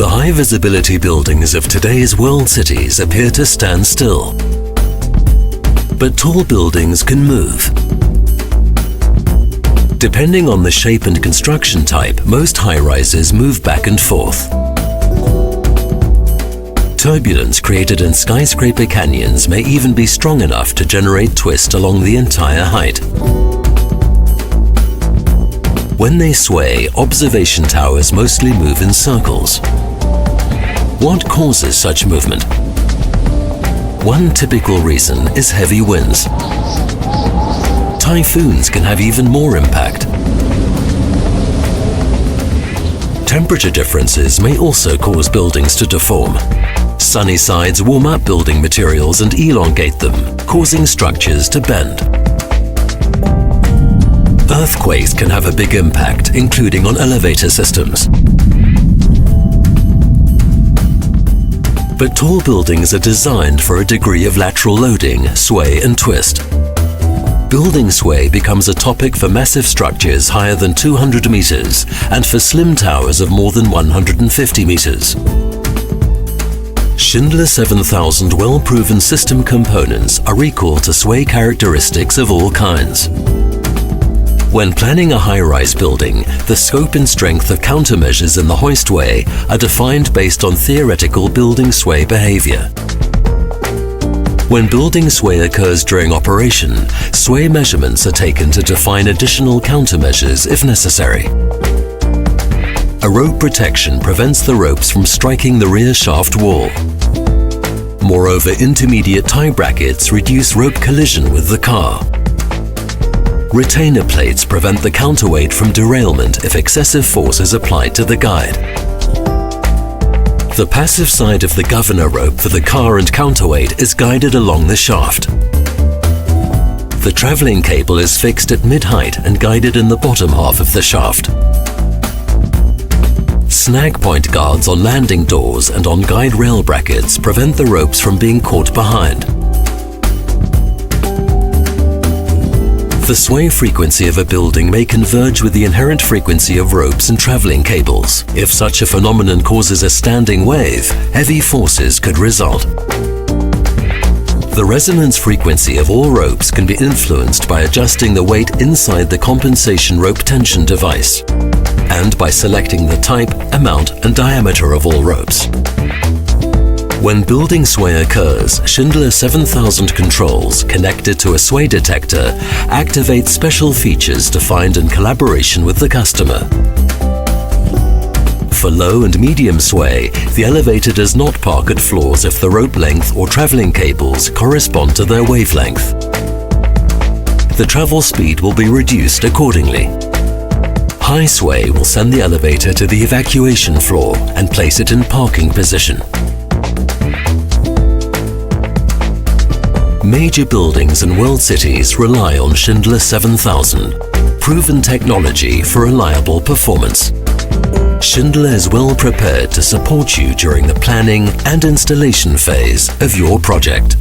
The high-visibility buildings of today's world cities appear to stand still. But tall buildings can move. Depending on the shape and construction type, most high-rises move back and forth. Turbulence created in skyscraper canyons may even be strong enough to generate twist along the entire height. When they sway, observation towers mostly move in circles. What causes such movement? One typical reason is heavy winds. Typhoons can have even more impact. Temperature differences may also cause buildings to deform. Sunny sides warm up building materials and elongate them, causing structures to bend. Earthquakes can have a big impact, including on elevator systems. But tall buildings are designed for a degree of lateral loading, sway and twist. Building sway becomes a topic for massive structures higher than 200 meters and for slim towers of more than 150 meters. Schindler 7000 well-proven system components are equal to sway characteristics of all kinds. When planning a high-rise building, the scope and strength of countermeasures in the hoistway are defined based on theoretical building sway behavior. When building sway occurs during operation, sway measurements are taken to define additional countermeasures if necessary. A rope protection prevents the ropes from striking the rear shaft wall. Moreover, intermediate tie brackets reduce rope collision with the car. Retainer plates prevent the counterweight from derailment if excessive force is applied to the guide. The passive side of the governor rope for the car and counterweight is guided along the shaft. The traveling cable is fixed at mid-height and guided in the bottom half of the shaft. Snag point guards on landing doors and on guide rail brackets prevent the ropes from being caught behind. The sway frequency of a building may converge with the inherent frequency of ropes and traveling cables. If such a phenomenon causes a standing wave, heavy forces could result. The resonance frequency of all ropes can be influenced by adjusting the weight inside the compensation rope tension device and by selecting the type, amount, and diameter of all ropes. When building sway occurs, Schindler 7000 controls, connected to a sway detector, activate special features defined in collaboration with the customer. For low and medium sway, the elevator does not park at floors if the rope length or traveling cables correspond to their wavelength. The travel speed will be reduced accordingly. High sway will send the elevator to the evacuation floor and place it in parking position. Major buildings and world cities rely on Schindler 7000, proven technology for reliable performance. Schindler is well prepared to support you during the planning and installation phase of your project.